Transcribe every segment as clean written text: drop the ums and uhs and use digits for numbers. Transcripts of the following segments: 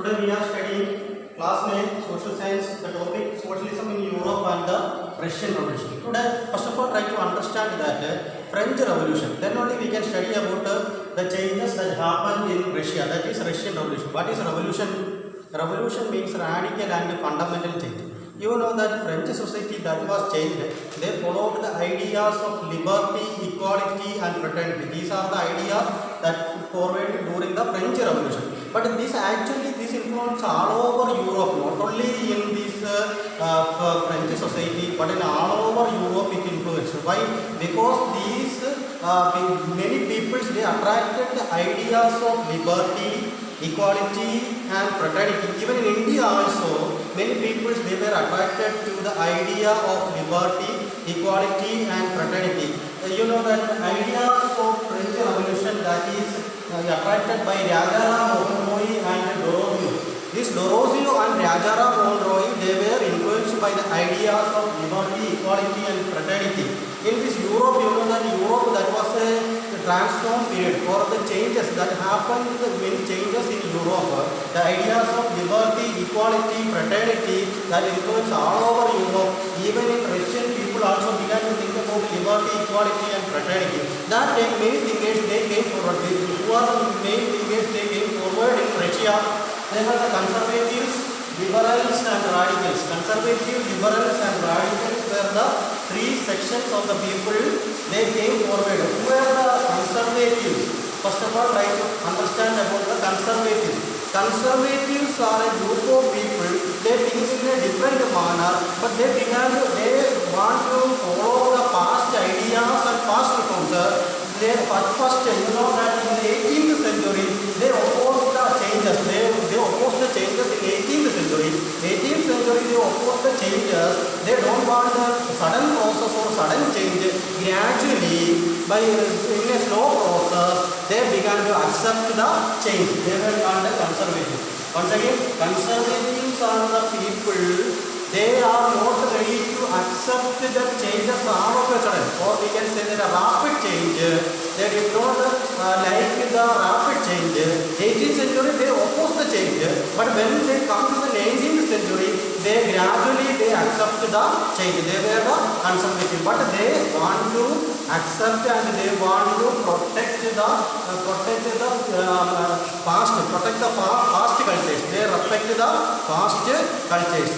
Today we are studying class 9 social science, the topic socialism in Europe and the Russian Revolution. Today, first of all, try to understand that French Revolution. Then only we can study about the changes that happened in Russia. That is Russian Revolution. What is revolution? Revolution means radical and fundamental change. You know that French society that was changed, they followed the ideas of liberty, equality and fraternity. These are the ideas that forward during the French Revolution. But this influence all over Europe, not only in this French society, but in all over Europe it influenced. Why? Because these many peoples, they attracted the ideas of liberty, equality and fraternity. Even in India also, many people they were attracted to the idea of liberty, equality and fraternity. You know that ideas of French Revolution that is attracted by Rajaram Mohan Roy and Dorozio. This Dorozio and Rajaram Mohan Roy, they were influenced by the ideas of liberty, equality and fraternity. In this Europe, you know that Europe that was a transform period for the changes that happened, many changes in Europe. The ideas of liberty, equality, fraternity that influenced all over Europe. Even in Russian people also began to think about liberty, equality and fraternity. That many thinkers they came forward. Who are the main thinkers they came forward in Russia? They were the conservatives, liberals and radicals. Conservative, liberals and radicals were the three sections of the people. They came forward. Who were the conservatives? First of all, try to understand about the conservatives. Conservatives are a group of people. They think in a different manner, but they want to follow the past ideas and past reforms. They first, you know that in the 18th century, they opposed the changes. They opposed the changes in 18th century. 18th century, they opposed the changes. They don't want a sudden process or sudden change. Gradually, by in a slow process, they began to accept the change. They were called the conservatives. Once again, conservatives are the people. They are not ready to accept the changes all of a sudden, or we can say that a rapid change. They did not like the rapid change. 18th century they opposed the change, but when they come to the 19th century, they gradually accept the change. They were the conservative, but they want to accept and they want to protect the past, protect the past cultures. They respect the past cultures.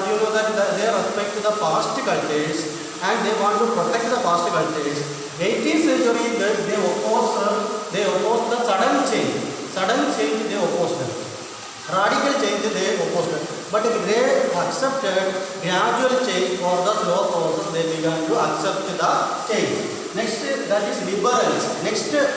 You know that they respect the past cultures and they want to protect the past cultures. 18th century they oppose the sudden change. Sudden change they opposed. Radical change they opposed. But they accepted gradual change for the slow process. They began to accept the change. Next, that is liberals. Next thinkers,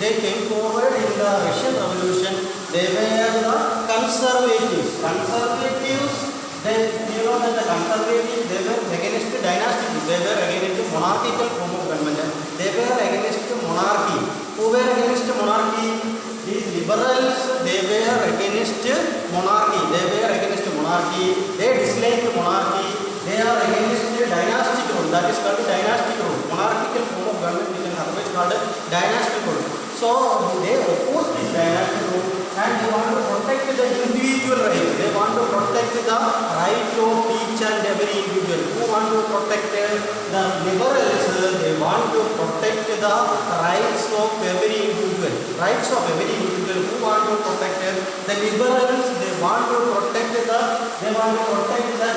they came forward in the Russian Revolution. They were the conservatives. Conservatives, you know that the conservatives, they were against dynasty. They were against monarchical form of government. They were against monarchy. Who were against monarchy? These liberals, they were against monarchy. They were against monarchy. They disliked monarchy. They are against dynastic rule. That is called dynastic rule. Monarchical form of government we can otherwise called dynastic rule. So they oppose this dynastic rule and they want to protect the individual right. They want to protect the right of each and every individual. Who want to protect the liberals? They want to protect the rights of every individual. Rights of every individual. Who want to protect the liberals? They want to protect the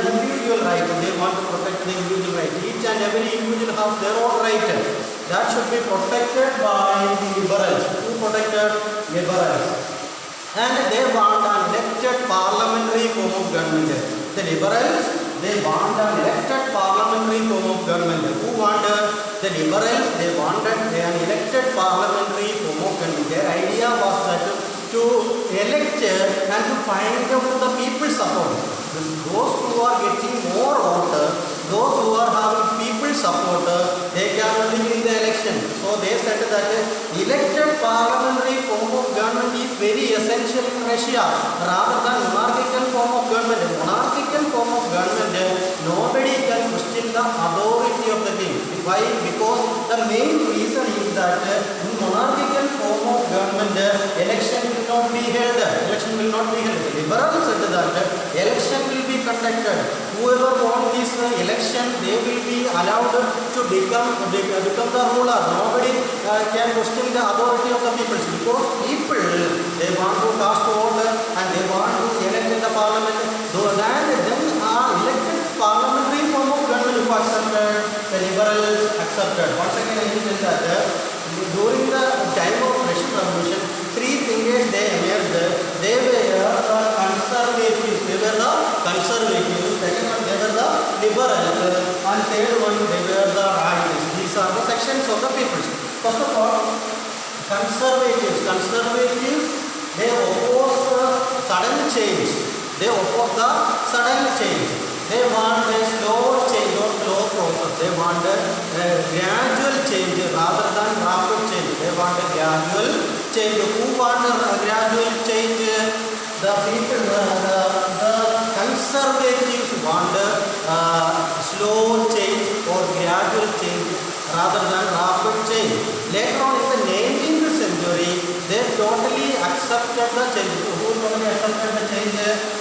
individual right. They want to protect the individual right. Each and every individual has their own right. That should be protected by the liberals. Who protected? Liberals. And they want an elected parliamentary form of government. The liberals, they want an elected parliamentary form of government. Who wanted? The liberals, they wanted an elected parliamentary form of government. Their idea was that to elect and to find out the people's support. Those who are getting more votes, those who are having people's support, they can only win the election. So they said that elected parliamentary form of government is very essential in Russia rather than monarchical form of government. Monarchical form of government, nobody can question the authority of the king. Why? Because the main reason is that in monarchical form of government, election will not be held. Election will not be held. The liberals said that election will be conducted. Whoever won this election, they will be allowed to become the ruler. Nobody can question the authority of the people, because people, they want to cast vote and they want to elect in the parliament. So then elected parliamentary form of government who accepted, the liberals accepted. Once again I will tell that during the time of Russian Revolution, three thinkers they emerged. They were the conservatives. Second one they were the liberals, and third one they were the radicals. These are the sections of the people. First of all, conservatives, they oppose sudden change. They want a slow change or slow process. They want a gradual change rather than rapid change. They want a gradual change. Who want a gradual change? The people, the conservatives want a slow change or gradual change rather than rapid change. Later on in the 19th century, they totally accepted the change. Who totally accepted the change?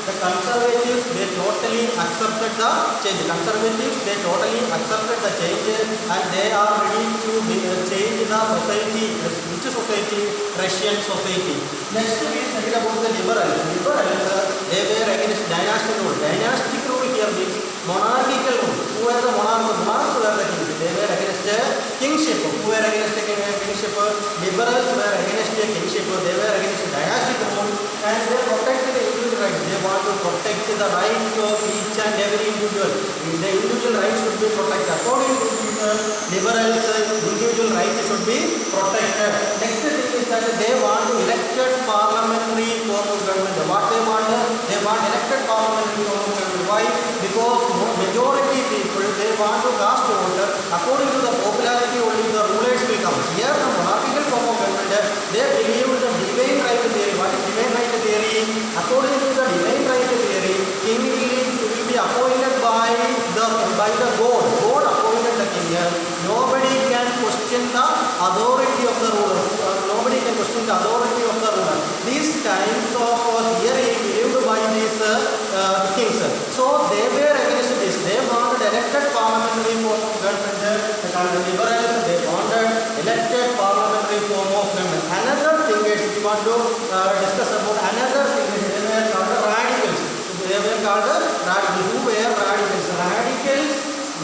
The conservatives, they totally accepted the change. And they are ready to change the society. Which society? Russian society. Next we study about the liberals. They were against dynastic rule. Dynastic rule here means monarchical rule. Who were the monarchs? Monarchs were the kings. They were against kingship. Who were against kingship? Liberals were against kingship. They were against dynastic rule, and they protected the individual rights. They want to protect the right of each and every individual. The individual rights should be protected. According to liberals, individual rights should be protected. Next thing is that they want elected parliamentary form of government. What they want? They want elected parliamentary form of government. Why? Because majority people, they want to cast vote. According to the popularity, only the rulers will come. Here the monarchical form of government, they believe the divine right theory. What is divine right theory? According to the divine right theory, king will be appointed by the God. God appointed the king. Nobody can question the authority of the ruler. These kinds of theory believed by these kings. So they were against this. They wanted elected parliamentary form of government. The liberals, they wanted elected parliamentary form of government. Another thing is we want to discuss about another thing is they were called radicals. Who were radicals? Radicals,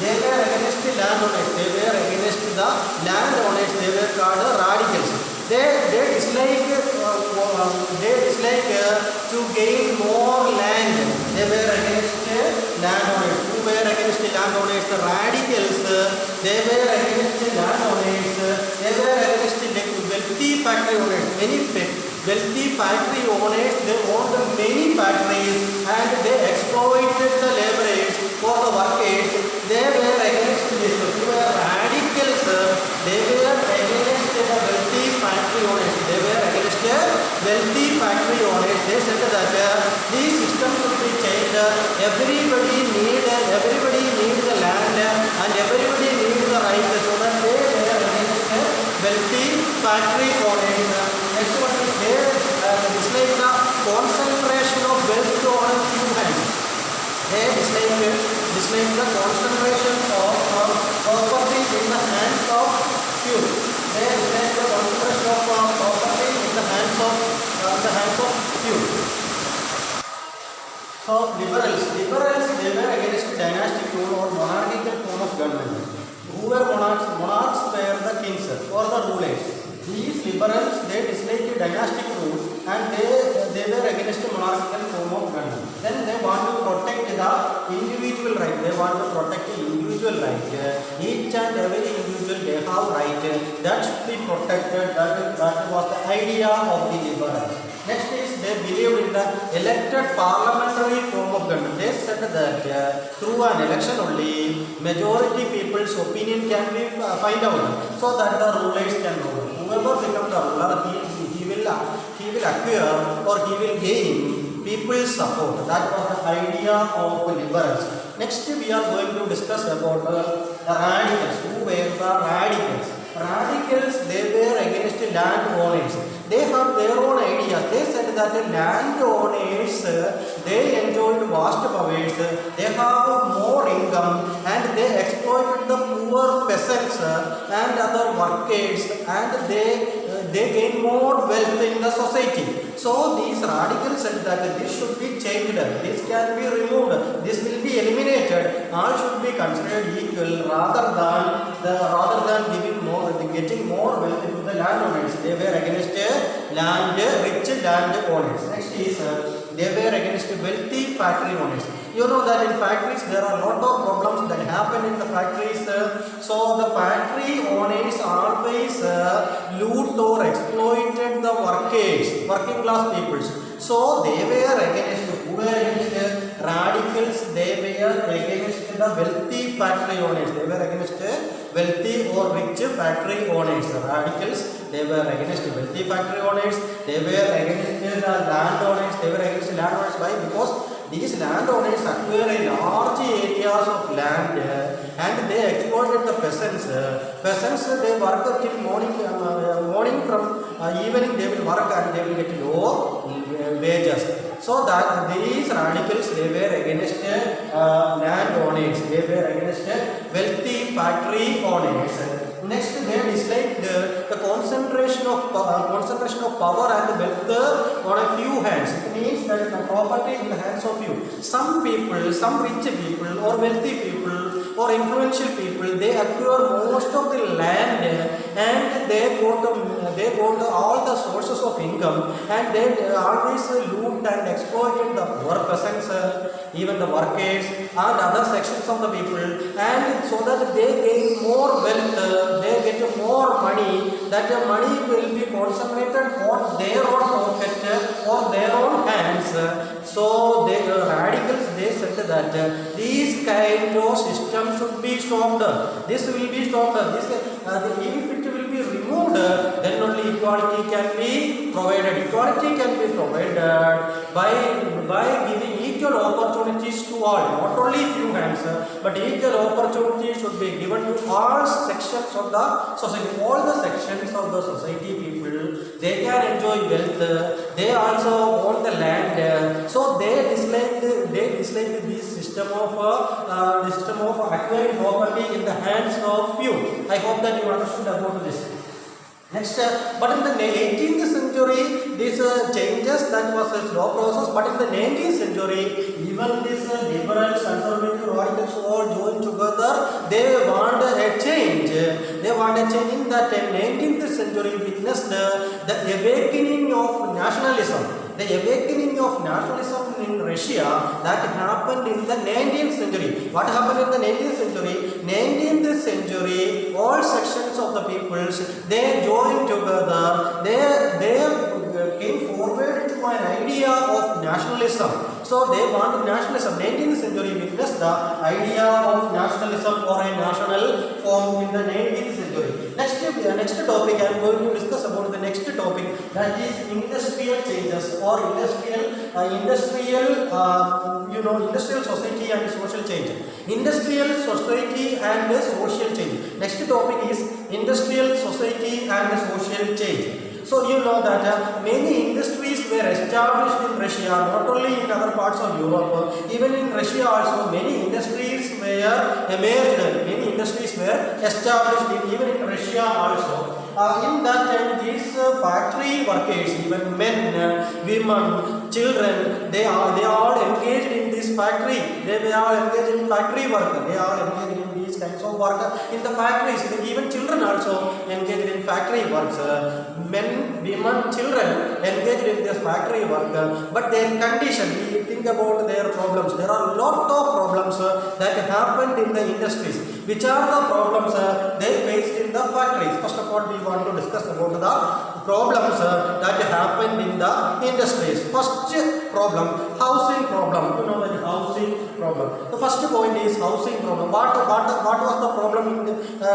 they were against the landowners. They were called radicals. They dislike to gain more land. They were against landowners. Who were against the landowners? The radicals. They were against the landowners. They were against the wealthy factory owners. Many wealthy factory owners, they owned many factories and they exploited the laborers for the workers. They were against this. Who were radicals? They were against the wealthy factory owners. They said that these systems should be changed. Everybody needs the land and everybody needs the right, so that they were against wealthy factory owners. Next one is they dislike the concentration of wealth on a few hands. They dislike the concentration of property in the hands of few. They dislike the concentration of property in the hands of few. So liberals, they were against dynastic rule or monarchical form of government. Who were monarchs? Monarchs were the kings or the rulers. These liberals, they disliked dynastic rule and they were against the monarchical form of government. Then they want to protect the individual right. Each and every individual, they have right. That should be protected. That was the idea of the liberals. Next is they believed in the elected parliamentary form of government. They said that through an election only, majority people's opinion can be find out, so that the rulers can rule. Whoever becomes the ruler, he will acquire or he will gain people's support. That was the idea of liberals. Next we are going to discuss about the radicals. Who were the radicals? Radicals, they were against land owners. They have their own ideas. They said that landowners they enjoyed vast powers, they have more income, and they exploited the poor peasants and other workers, and they gain more wealth in the society. So these radicals said that this should be changed, this can be removed, this will be eliminated. All should be considered equal rather than getting more wealth to the landowners. They were against rich landowners. Next is they were against wealthy factory owners. You know that in factories there are a lot of problems that happen in the factories. So the factory owners always loot or exploited the working class peoples. So they were against radicals. They were against the wealthy factory owners. They were against wealthy or rich factory owners. Radicals, they were against wealthy factory owners. They were against the landowners. They were against landowners. Why? Because these landowners acquired large areas of land and they exploited the peasants. Peasants, they work till morning from evening they will work and they will get low wages. So that these radicals, they were against landowners. They were against wealthy factory owners. Next, they disliked the concentration of power and wealth on a few hands. It means that the property in the hands of few. Some people, some rich people or wealthy people or influential people, they acquire most of the land and they got all the sources of income, and they always loot and exploited the poor peasants, even the workers and other sections of the people, and so that they gain more wealth, they get more money, that the money will be concentrated on their own pocket or their own hands. So the radicals, they said that these kind of system should be stopped. This will be stopped. If it will be removed, then only equality can be provided. Equality can be provided by giving equal opportunities to all, not only few hands, but equal opportunity should be given to all sections of the society. All the sections of the society people, they can enjoy wealth. They also own the land. So they disliked this system of acquiring property in the hands of few. I hope that you understood about this. Next, but in the 18th century, these changes, that was a slow process. But in the 19th century, even these liberals, conservative, radicals all joined together. They want a change. They want a change. In that 19th century, witnessed the awakening of nationalism. The awakening of nationalism in Russia that happened in the 19th century. What happened in the 19th century? 19th century, all sections of the peoples, they joined together. They came forward to an idea of nationalism. So they want nationalism. 19th century witnessed the idea of nationalism or a national form in the 19th century. Next topic I am going to discuss about the next topic, that is industrial changes or industrial society and social change. Industrial society and social change. Next topic is industrial society and social change. So you know that many industries were established in Russia, not only in other parts of Europe, even in Russia also many industries were emerged, many industries were established even in Russia also. In that time, these factory workers, even men, women, children, they all engaged in this factory. They were all engaged in factory work. They all engaged in these kinds of work in the factories. Even children also engaged in factory works. Men, women, children engaged in this factory work. But their condition, we think about their problems. There are a lot of problems that happened in the industries. Which are the problems they faced in the factories? First of all, we want to discuss about the problems that happened in the industries. First problem, housing problem. You know that housing problem. The first point is housing problem. What was the problem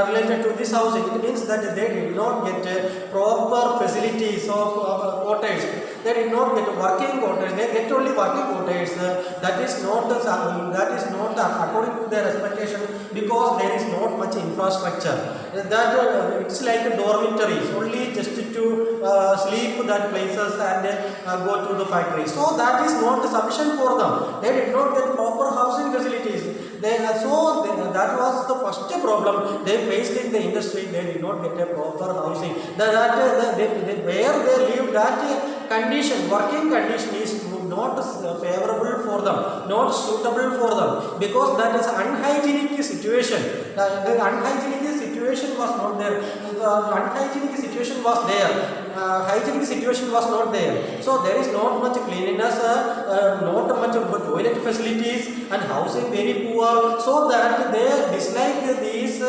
related to this housing? It means that they did not get proper facilities of quarters. they did not get working quarters. They get only working quarters. That is not according to their expectation, because there is not much infrastructure. That it's like a dormitory, only just to sleep that places and go to the factory. So that is not sufficient for them. They did not get proper housing facilities. That was the first problem they faced in the industry. They did not get a proper housing. Where they lived, that condition, working condition is not favorable for them, not suitable for them, because that is unhygienic situation. The unhygienic situation was not there. The unhygienic situation was there. Hygienic situation was not there. So there is not much cleanliness, not much toilet facilities, and housing very poor. So that they dislike this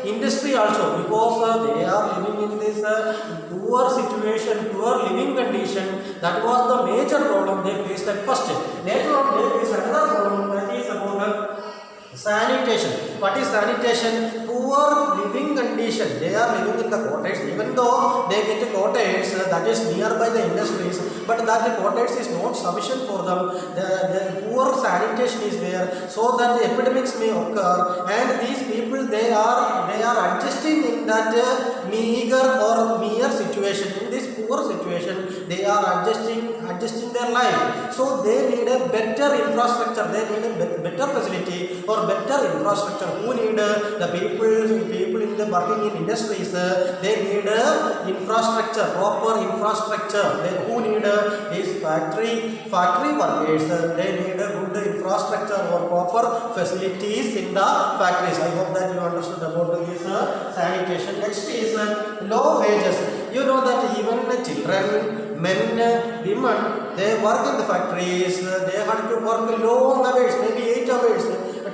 industry also, because they are living in this poor situation, poor living condition. That was the major problem they faced at first. Later on they faced another problem, that is about sanitation. What is sanitation? Poor living condition. They are living in the cottages, even though they get cottages that is nearby the industries, but that the cottages is not sufficient for them. The poor sanitation is there, so that the epidemics may occur, and these people they are adjusting in that meager or mere situation. In this poor situation, they are adjusting their life. So they need a better infrastructure. They need a better facility or better infrastructure. Who need the people in the working in industries? They need infrastructure, proper infrastructure. Who need these factory workers? They need a good infrastructure or proper facilities in the factories. I hope that you understood about this sanitation. Next is low wages. You know that even children, men, women, they work in the factories. They have to work long hours, maybe 8 hours,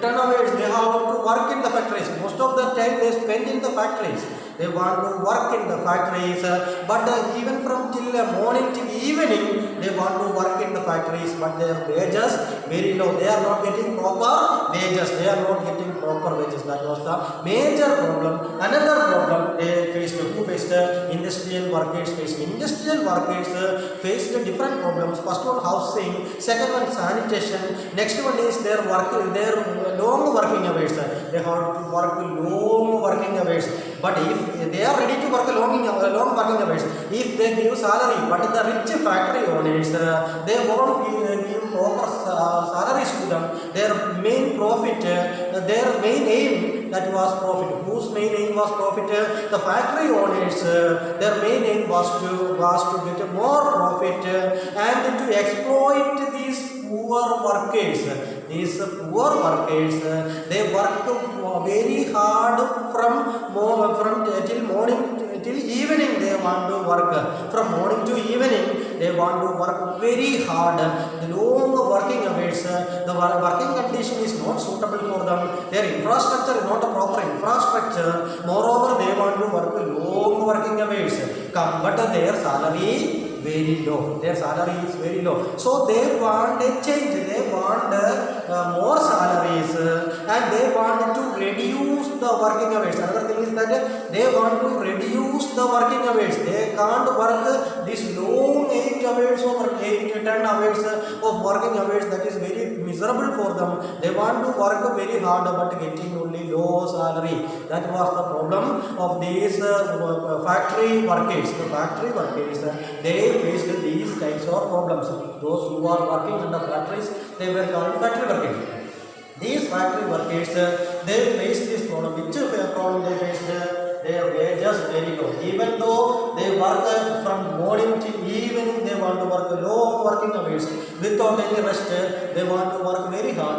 10 hours. They have to work in the factories. Most of the time they spend in the factories. They want to work in the factories, but even from till morning till evening, they want to work in the factories, but their wages very low. They are not getting proper wages. They are not getting proper wages. That was the major problem. Another problem they faced. Who faced? Industrial workers faced. Industrial workers faced different problems. First one, housing. Second one, sanitation. Next one is their long working hours. They have to work long working hours. But if they are ready to work long working hours, if they give salary, but the rich factory owners, they won't give proper salaries to them. Their main profit, their main aim, that was profit. Whose main aim was profit? The factory owners, their main aim was to get more profit and to exploit these poor workers. These poor workers, they work very hard from till morning till evening. They want to work from morning to evening. They want to work very hard. The long working hours, the working condition is not suitable for them. Their infrastructure is not a proper infrastructure. Moreover, they want to work long working hours. But their salary very low. Their salary is very low. So they want a change. They want more salaries and they want to reduce the working hours. Another thing is that they want to reduce the working hours. They can't work this long 8 hours or 8 to 10 hours of working hours. That is very miserable for them. They want to work very hard but getting only low salary. That was the problem of these factory workers. The factory workers, they faced these types of problems. Those who are working in the factories, they were called factory workers. These factory workers, they faced this problem. Which problem they faced? Their wages very low. Even though they work from morning till evening, they want to work long working hours without any rest. They want to work very hard.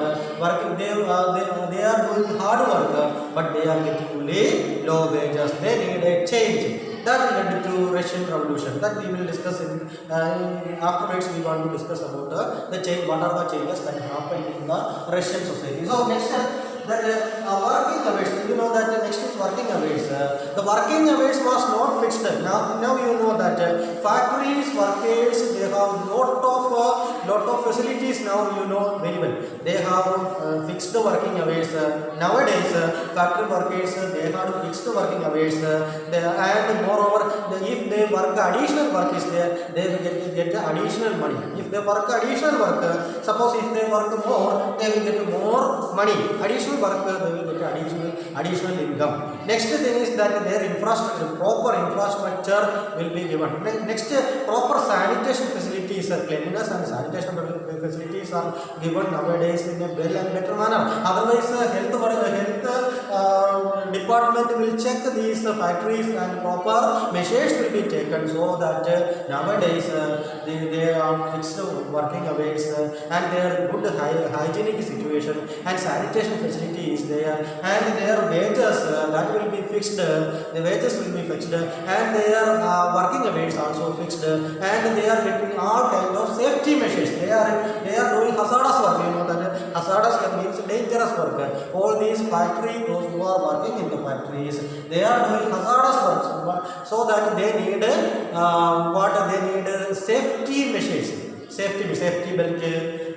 They are doing hard work, but they are getting only low wages. They need a change. That led to Russian Revolution. That we will discuss in afterwards. We want to discuss about the change. What are the changes that happened in the Russian society? So next, working hours. You know that next is working hours. The working hours was not fixed. Now you know that factories workers, they have lot of facilities now you know very well. They have fixed working hours. Nowadays, factory workers they have fixed working hours. And moreover, if they work additional work is there, they will get additional money. If they work additional work, suppose if they work more, they will get more money. Additional work, they will get additional income. Next thing is that their infrastructure, proper infrastructure will be given. Next, proper sanitation facilities, cleanliness and sanitation facilities are given nowadays in a well and better manner. Otherwise, health department will check these factories and proper measures will be taken, so that nowadays they are fixed working hours and their good hygienic situation and sanitation facility is there, and their wages that will be fixed. The wages will be fixed and their working hours also fixed, and they are getting all kind of safety measures. They are doing hazardous work. You know that hazardous work means dangerous work. All these factory, those who are working in the factories, they are doing hazardous work, so that they need safety measures, safety belt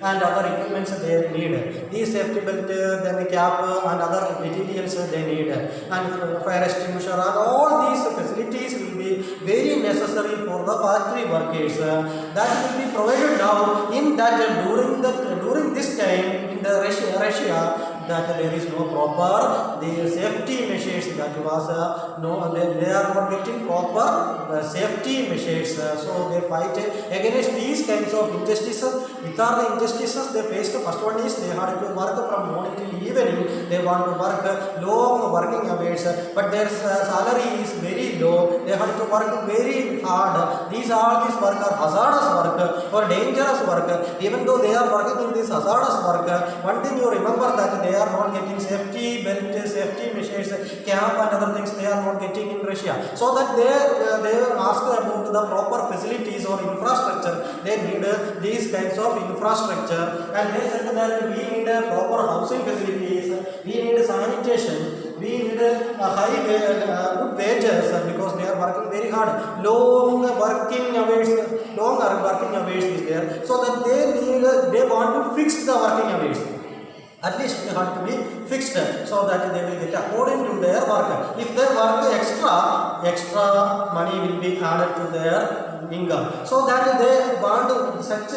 and other equipments they need. These safety belt, then cap and other materials they need, and fire extinguisher, and all these facilities will be very necessary for the factory workers. That will be provided now. In that during this time in the Russia, that there is no proper the safety measures, that was they are not getting proper safety measures, so they fight against these kinds of injustices. Which are the injustices they faced? First one is they had to work from morning till evening. They want to work long working hours, but their salary is very low. They had to work very hard. These work are hazardous work or dangerous work. Even though they are working in this hazardous work, one thing you remember, that they are not getting safety belt, safety measures, cap and other things they are not getting in Russia. So that they ask about the proper facilities or infrastructure. They need these kinds of infrastructure, and they said that we need proper housing facilities, we need sanitation, we need good wages, because they are working very hard. Long working hours is there, so that they want to fix the working hours. At least they have to be fixed, so that they will get according to their work. If they work extra money will be added to their income, so that they want such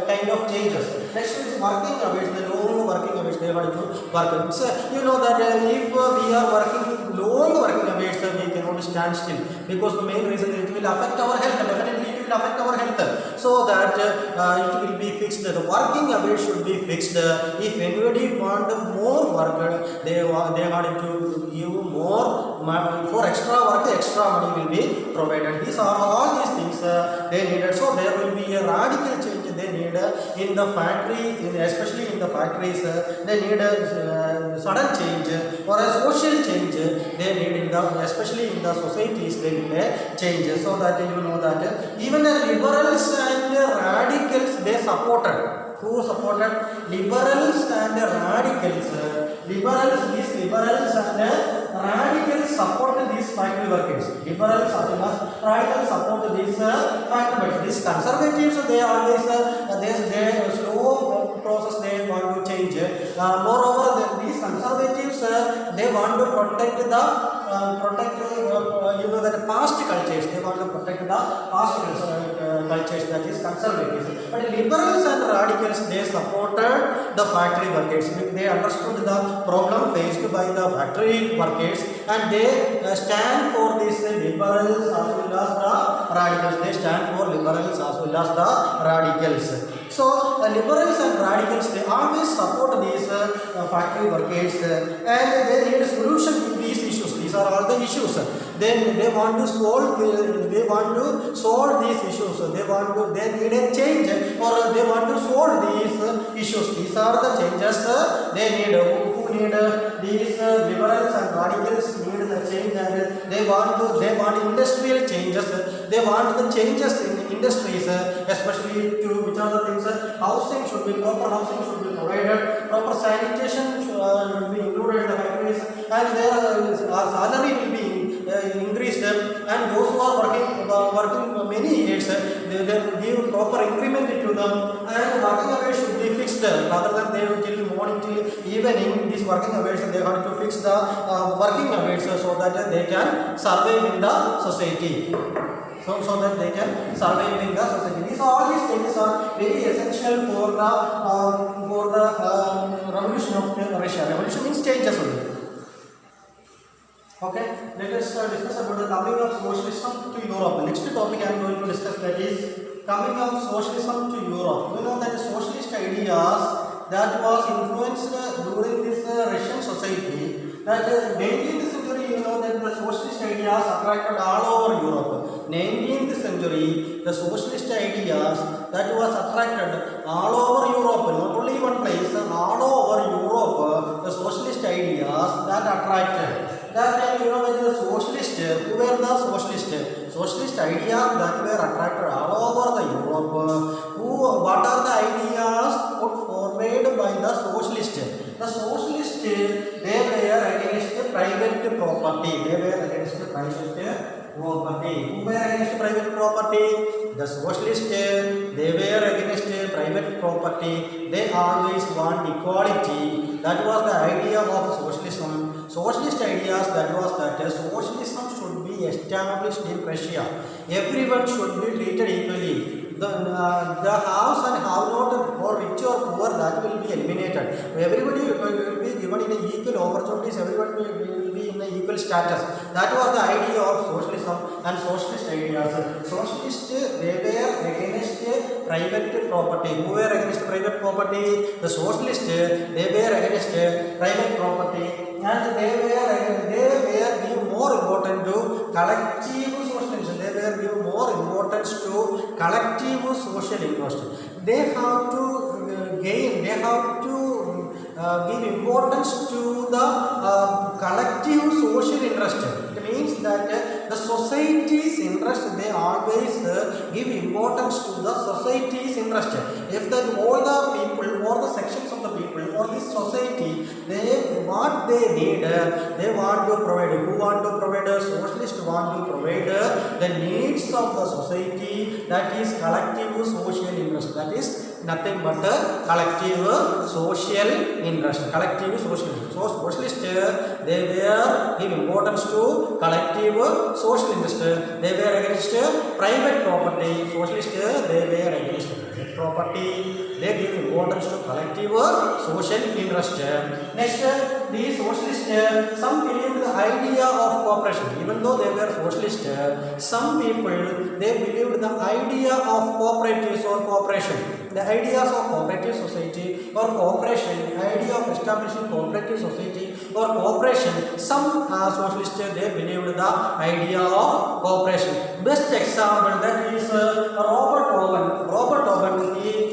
kind of changes. Next is working hours, the long working hours they want to work. So you know that if we are working long working hours, we cannot stand still, because the main reason it will affect our health. Definitely it will affect our health, so that it will be fixed. The working hours should be fixed. If anybody want more work, they want to give more for extra work. Extra money will be provided. These are all these things they needed. So there will be a radical change they need in the factory, especially in the factories. They need a sudden change or a social change. They need especially in the societies, they need a change, so that you know that even the liberals and radicals they supported. Who supported? Liberals and radicals. These liberals and radicals support these factory workers. Liberals as well as radicals support these factory workers. These conservatives, they always they slow process they want to change. Moreover, these conservatives they want to protect the that past cultures. They want to protect the past cultures, that is conservatives. But liberals and radicals, they supported the factory workers. They understood the problem faced by the factory workers, and they stand for these liberals as well as the radicals. They stand for liberals as well as the radicals. So liberals and radicals, they always support these factory workers, and they need a solution to these issues. These are all the issues. Then they want to solve these issues. They need a change, or they want to solve these issues. These are the changes they need. Who need these liberals and radicals need the change, and they want industrial changes. They want the changes in industries, especially to which are the things. Housing should be proper. Housing should be provided. Proper sanitation should be included in the factories, and their salary will be increased, and those who are working many years, they give proper increment to them, and working hours should be fixed rather than they till morning till evening. These working hours they have to fix the working hours so that they can survive in the society. So that they can survive in the society. All these things are very essential for the revolution of Russia. Revolution means changes only. Okay, let us discuss about the coming of socialism to Europe. The next topic I am going to discuss, that is coming of socialism to Europe. You know that socialist ideas that was influenced during this Russian society, that mainly in the century, you know that the socialist ideas attracted all over Europe. 19th century, the socialist ideas that was attracted all over Europe, not only one place, all over Europe, the socialist ideas that attracted. That time, you know, the socialist, who were the socialist? Socialist ideas that were attracted all over the Europe. What are the ideas put forward by the socialist? The socialist, they were against private property. They were against private property. Who were against private property? The socialist, they were against private property. They always want equality. That was the idea of socialism. Socialist ideas, that was that socialism should be established in Russia. Everyone should be treated equally. The haves and have not, or rich or poor, that will be eliminated. Everybody will be given in equal opportunities. Everyone will be in equal status. That was the idea of socialism and socialist ideas. Socialists, they were against private property. Who were against private property? The socialists, they were against private property, and they were give more importance to collective socialism. They were give more importance to collective social interest. They have to gain. They have to give importance to the collective social interest. It means that the society's interest, they always give importance to the society's interest. If that all the people or the sections of the people or this society, what they need, they want to provide. Who want to provide? Socialists want to provide the needs of the society, that is collective social interest. That is nothing but collective social interest. Collective social interest. So socialists, they were give importance to collective social interest. They were against private property. Socialists, they were against private property. They give importance to collective social interest. Next, the socialists, some believed the idea of cooperation. Even though they were socialists, some people, they believed the idea of cooperatives or cooperation. The ideas of cooperative society or cooperation, idea of establishing cooperative society or cooperation, some socialists, they believed the idea of cooperation. Best example, that is Robert Owen. Robert Owen, he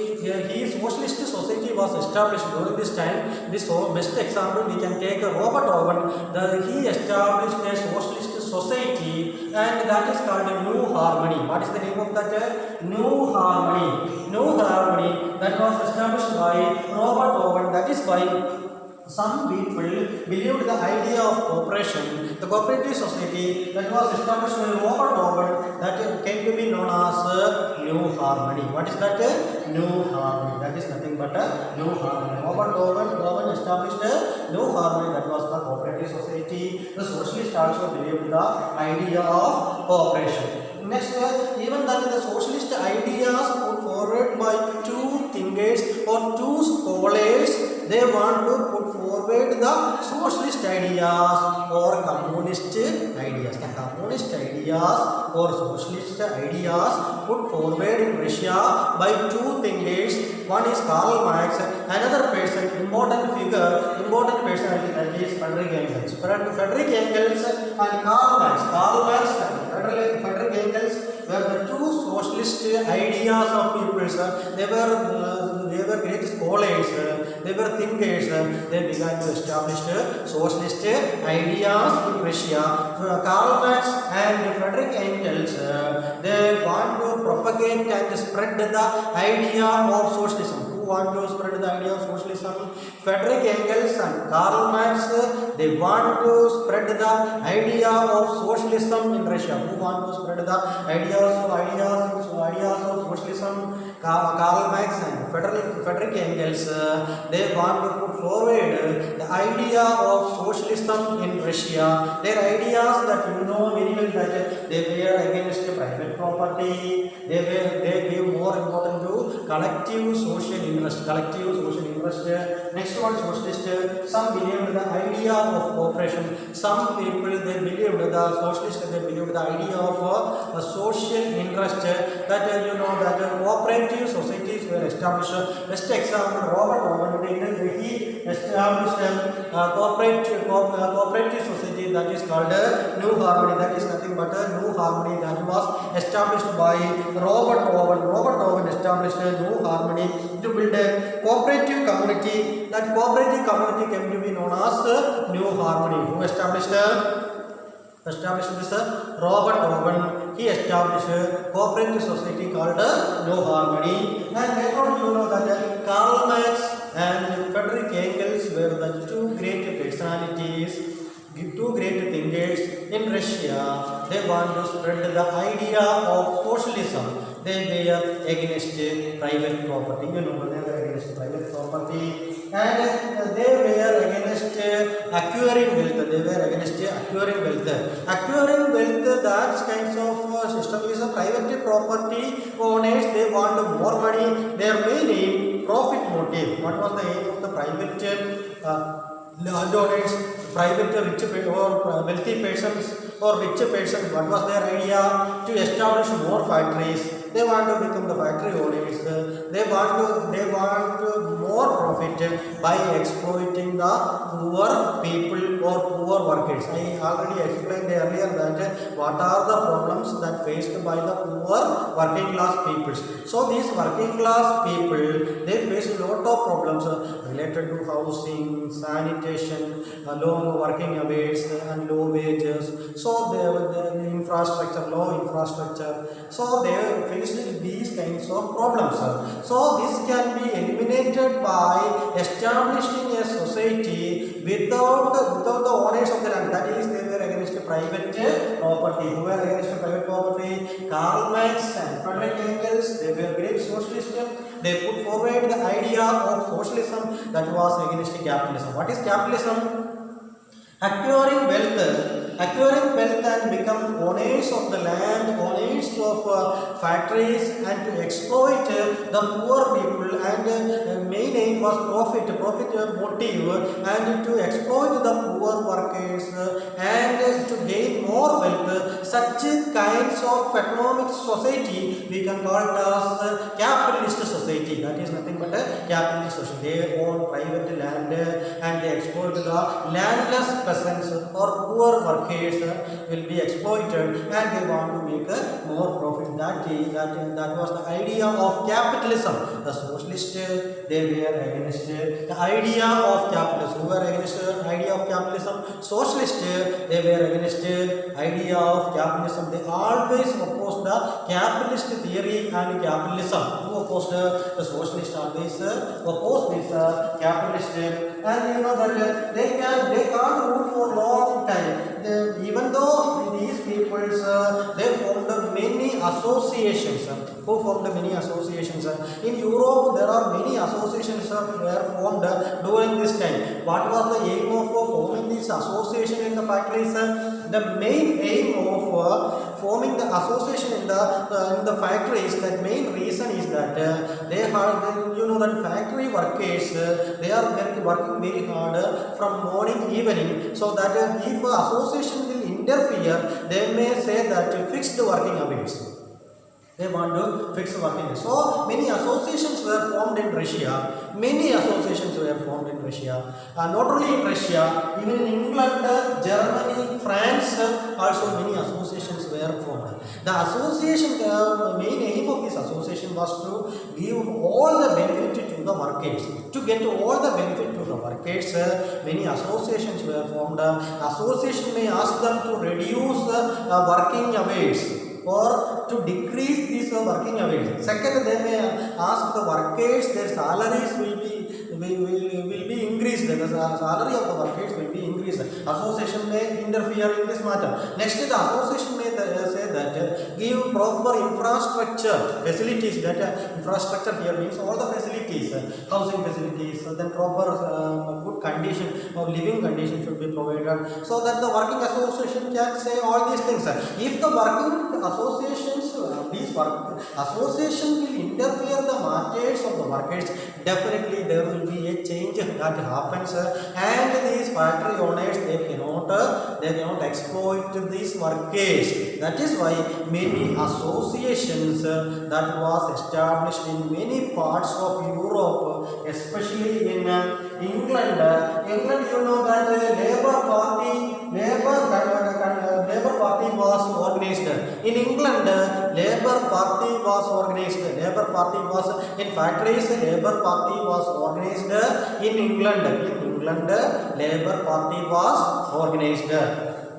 socialist society was established during this time. This best example we can take Robert Owen. He established a socialist society, and that is called New Harmony. What is the name of that? New Harmony. New Harmony, that was established by Robert Owen. That is why some people believed the idea of cooperation. The cooperative society that was established by Robert Owen, that came to be known as New Harmony. What is that? New Harmony. That is nothing but New Harmony. Robert Owen established New Harmony, that was the cooperative society. The socialists also believed the idea of cooperation. Next, even that the socialist ideas put forward by two thinkers or two scholars, they want to put forward the socialist ideas or communist ideas. The communist ideas or socialist ideas put forward in Russia by two thinkers. One is Karl Marx, another person, important person, that is Friedrich Engels. Friedrich Engels and Karl Marx. Friedrich Engels were the two socialist ideas of people. They were great scholars. They were thinkers. They began to establish socialist ideas in Russia. Karl Marx and Friedrich Engels, they want to propagate and spread the idea of socialism. Who want to spread the idea of socialism? Friedrich Engels and Karl Marx, they want to spread the idea of socialism in Russia. Who want to spread the ideas of socialism? Karl Marx and Friedrich Engels, they want to put forward the idea of socialism in Russia. Their ideas that you know very well that they were against private property. They give more importance to collective social interest. Next one, socialist. Some believed the idea of cooperation. Some people they believed the socialist. They believed the idea of a social interest. That you know that cooperative societies were established. Best example, Robert Owen. He established a cooperative society that is called New Harmony. That is nothing but a New Harmony that was established by Robert Owen. Robert Owen established a New Harmony to build a cooperative community. That cooperative community came to be known as New Harmony. Who established this? Robert Owen. He established a cooperative society called New Harmony. And later on you know that Karl Marx and Friedrich Engels were the two great personalities, two great thinkers in Russia. They want to spread the idea of socialism. They were against private property. You know, they were against private property. And they were against acquiring wealth. Acquiring wealth, that kinds of system is a private property owners. They want more money. Their main aim, profit motive. What was the aim of the private landowners, private rich or wealthy persons or rich persons? What was their idea? To establish more factories. They want to become the factory owners. They want more profit by exploiting the poor people or poor workers. I already explained earlier that what are the problems that faced by the poor working class people. So these working class people, they face a lot of problems related to housing, sanitation, long working hours and low wages. So the infrastructure, low infrastructure. So they faced these kinds of problems. So this can be eliminated by establishing a society without the owners of the land. That is, they were against private property. Who were against private property? Karl Marx and Friedrich Engels. They were great socialists. They put forward the idea of socialism that was against capitalism. What is capitalism? Acquiring wealth and become owners of the land, owners of factories, and to exploit the poor people. And main aim was profit motive, and to exploit the poor workers and to gain more wealth. Such kinds of economic society we can call it as capitalist society. That is nothing but a capitalist society. They own private land and they exploit the landless peasants or poor workers will be exploited, and they want to make more profit. That was the idea of capitalism. The socialists, they were against the idea of capitalism. Who were against the idea of capitalism? Socialists, they were against the idea of capitalism. They always opposed the capitalist theory and capitalism. Who opposed the socialists? Always opposed this capitalist. And you know that they can't rule for long time. Even though these people they formed many associations. Who formed many associations? In Europe there are many associations were formed during this time. What was the aim of forming this association in the factories? The main aim of forming the association in the factories, that main reason is that they have, you know, that factory workers they are working very hard from morning evening, so that if association will interfere, they may say that fix the working hours. They want to fix working hours. So many associations were formed in Russia. Not only in Russia, even in England, Germany, France, also many associations were formed. The association, the main aim of this association was to give all the benefit to the workers. To get all the benefit to the workers, many associations were formed. Association may ask them to reduce working hours. or to decrease these working hours. Second, they may ask the workers their salaries will be increased. The salary of the workers will be increased. Association may interfere in this matter. Next, the association may say that give proper infrastructure facilities. That infrastructure here means all the facilities, housing facilities, then proper good condition or living condition should be provided, so that the working association can say all these things. If the working associations, these work association will interfere the matters of the workers, definitely there will be a change that happens, and these factory owners they cannot exploit these workers. That is why many associations that was established in many parts of Europe, especially in England. England, you know that Labour Party was organized. In England, Labour Party was organized. Labour Party was in factories. Labour Party was organized in England. In England, Labour Party was organized.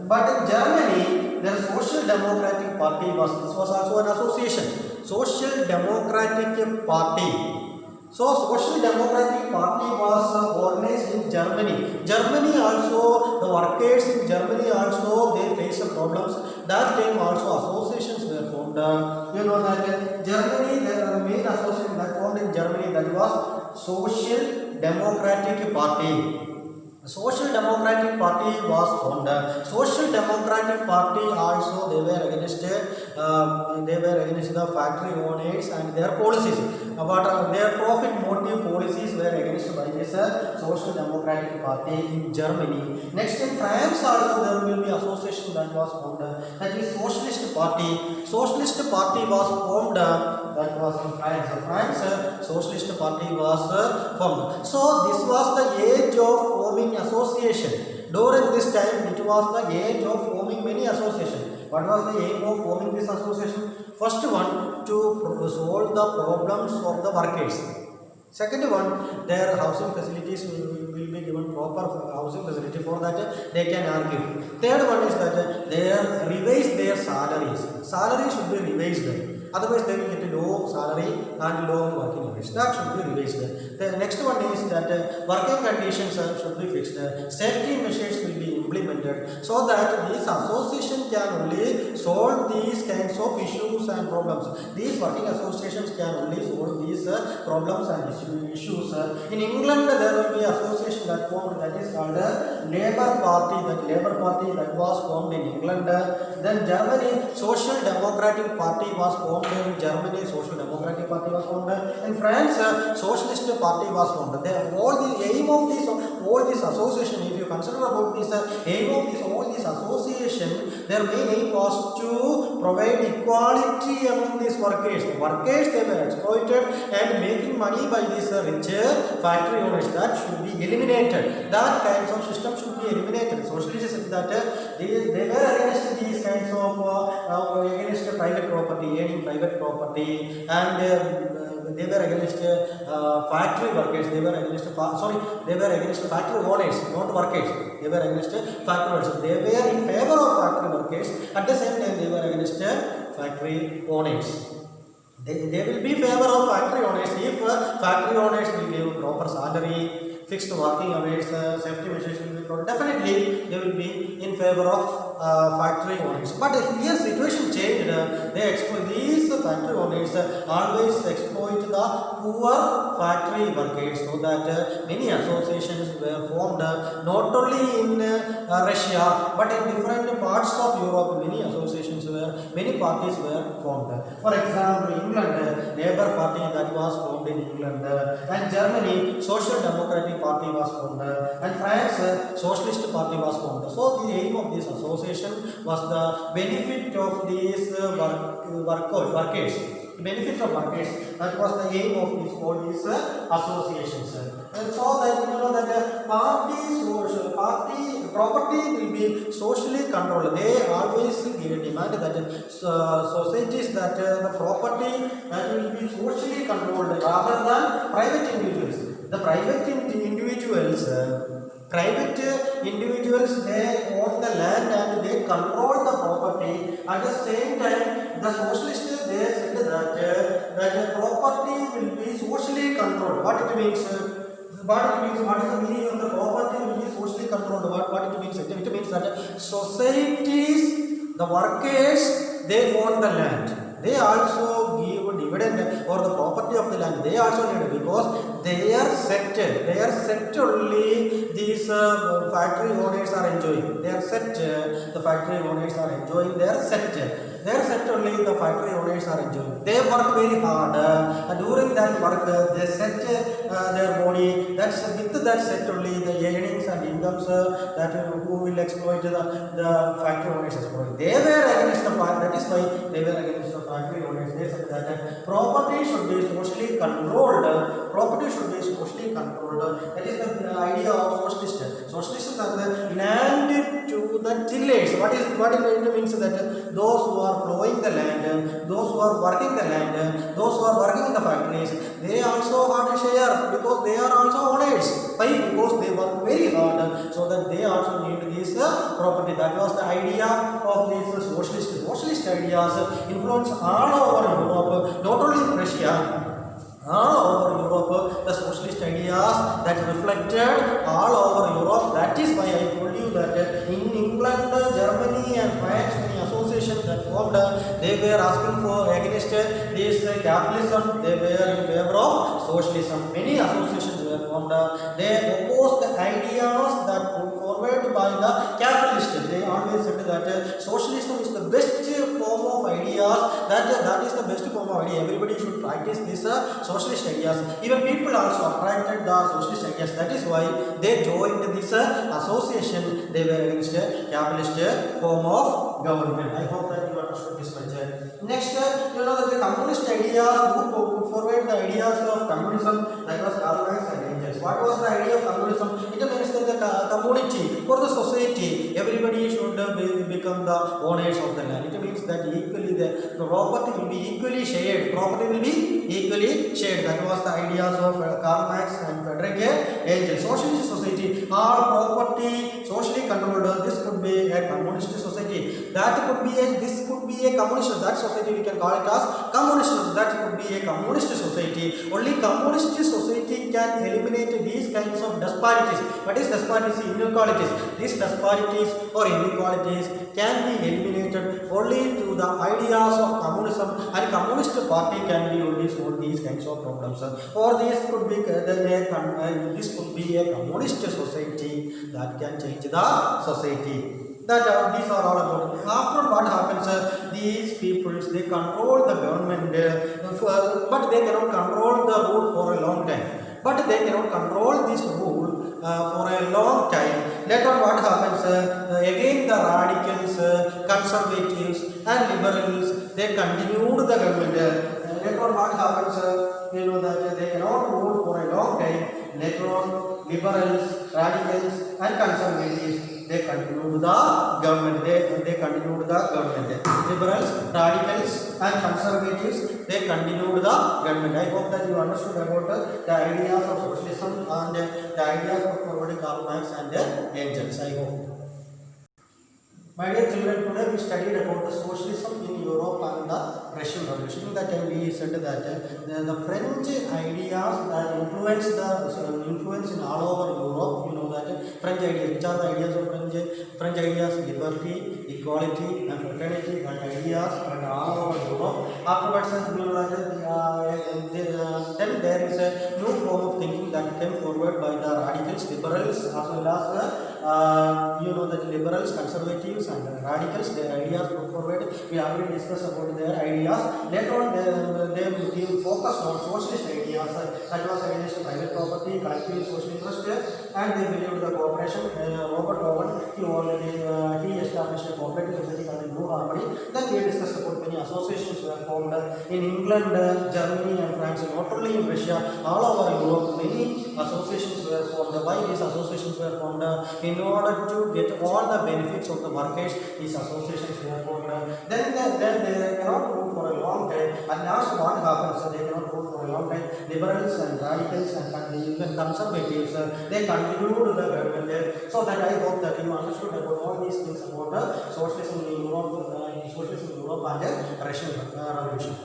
But in Germany, the Social Democratic Party was. This was also an association. Social Democratic Party. So, Social Democratic Party was organized in Germany. Germany also, the workers in Germany also, they faced problems. That time also associations were formed. You know that Germany, the main association that formed in Germany, that was Social Democratic Party. Social Democratic Party was formed. Social Democratic Party also they were against the factory owners and their policies. But their profit motive policies were against by this Social Democratic Party in Germany. Next in France also there will be association that was formed. That is Socialist Party. Socialist Party was formed. That was in France. France Socialist Party was formed. So this was the age of forming association. During this time, it was the age of forming many associations. What was the aim of forming this association? First one, to solve the problems of the workers. Second one, their housing facilities will be given proper housing facility, for that they can argue. Third one is that they revise their salaries. Salaries should be revised. Otherwise, they will get a low salary and low working hours. That should be revised. The next one is that working conditions should be fixed. Safety measures will be implemented, so that this association can only solve these kinds of issues and problems. These working associations can only solve these problems and issues. In England, there will be association that formed, that is called Labour Party. That Labour Party that was formed in England. Then Germany, Social Democratic Party was formed in Germany. Social Democratic Party was formed in France. Socialist Party was formed. All the aim of this, all this association, if you consider about this aim of this, all this association, their main aim was to provide equality among these workers. The workers, they were exploited and making money by these rich factory owners. That should be eliminated. That kinds of system should be eliminated. Socialists said that they were against these kinds of against private property, earning private property, and they were against factory workers. They were against factory owners, not workers. They were against factory owners. They were in favor of factory workers. At the same time, they were against factory owners. They will be favor of factory owners if factory owners will give proper salary, fixed working hours, safety measures will be provided. Definitely, they will be in favor of factory owners. But here situation changed. These factory owners always exploit the poor factory workers, so that many associations were formed not only in Russia but in different parts of Europe. Many parties were formed. For example, England, Labour Party that was formed in England, and Germany, Social Democratic Party was formed, and France, Socialist Party was formed. So the aim of this association was the benefit of these workers. Benefit of workers. That was the aim of all these associations. And so that you know that property will be socially controlled. They always demand that societies that the property that will be socially controlled rather than private individuals. The individuals, they own the land and they control the property. At the same time, the socialists they said that the property will be socially controlled. What it means? What is the meaning of the property will be socially controlled? What it means? It means that societies, the workers, they own the land. They also give dividend or the property of the land. They also need, because they are set only these factory owners are enjoying. They are set, the factory owners are enjoying. They are set only the factory owners are enjoying. They work very hard and during that work they set their body. That's with that set only the earnings and incomes that who will exploit the factory owners exploit. They were against the fact, that is why they were against the factory owners. They said that property should be socially controlled. Property should be socially controlled. That is the idea of socialists. Socialists are the land to the tillers. What it means that those who are plowing the land, those who are working the land, those who are working in the factories, they also had a share because they are also owners. Why? Because they work very hard, so that they also need this property. That was the idea of these socialist ideas influence all over Europe, not only in Russia. All over Europe, the socialist ideas that reflected all over Europe. That is why I told you that in England, Germany and France, many associations that formed, they were asking for against this capitalism. They were in favor of socialism. Many associations were formed. They opposed the ideas that put forward by the capitalists. They always said that socialism is the best form of ideas. That is the best form of idea. Everybody should practice this socialist ideas. Even people also attracted the socialist ideas. That is why they joined this association. They were against capitalist form of government. I hope that you understood this much. Next, you know that the communist ideas, who put forward the ideas of communism, that was Karl Marx and Engels. What was the idea of communism? It means that the community or the society, everybody should become the owners of the land. It means that equally the property will be equally shared. That was the ideas of Karl Marx and Friedrich Engels. Socialist society, all property socially controlled. This could be a communist society. This could be a communist. That society we can call it as communist. That could be a communist society. Only communist society can eliminate these kinds of disparities. What is disparities? Inequalities. These disparities or inequalities can be eliminated only through the ideas of communism, and communist party can be only solve these kinds of problems. Or this could be a communist society that can change the society. These are all about. After what happens, these peoples they control the government, but they cannot control the rule for a long time. But they cannot control this rule for a long time. Later on what happens, again the radicals, conservatives and liberals, they continued the government. Later on what happens, you know that they cannot rule for a long time. Later on liberals, radicals and conservatives, they continued the government. They continued the government. Liberals, radicals and conservatives, they continued the government. I hope that you understood about the ideas of socialism and the ideas of forwarding Karl Marx and Engels. I hope. My dear children, today we studied about the socialism in Europe and the Russian Revolution. In that time we said that the French ideas that influence in all over Europe, you know that French ideas, which are the ideas of French ideas, liberty, equality and fraternity and ideas and all over Europe. Afterwards, you know that then there is a new form of thinking that came forward by the radicals, liberals as well as you know that liberals, conservatives and radicals, their ideas put forward. We already discussed about their ideas. Later on they focused on socialist ideas, that was against private property, collective social interest, and they believed the cooperation. Robert Owen, he established a cooperative society called New Harmony. Then we discussed about many associations were formed in England, Germany and France, not only in Russia, all over Europe. Many associations were formed. Why these associations were formed? In order to get all the benefits of the markets, these associations were formed. Then they cannot rule for a long time. At last what happens? They cannot rule for a long time. Liberals liberals and radicals and even conservatives, they continued the government. So that I hope that you understood about all these things about socialism in Europe, and Russian Revolution.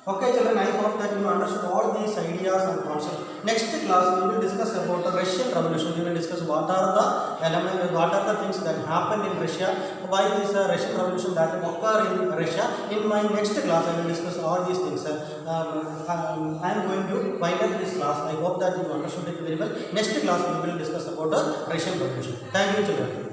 Okay children, I hope that you understood all these ideas and concepts. Next class we will discuss about the Russian Revolution. We will discuss what are the elements, what are the things that happened in Russia, why this Russian Revolution that occurred in Russia. In my next class I will discuss all these things. I am going to wind up this class. I hope that you understood it very well. Next class we will discuss about the Russian Revolution. Thank you children.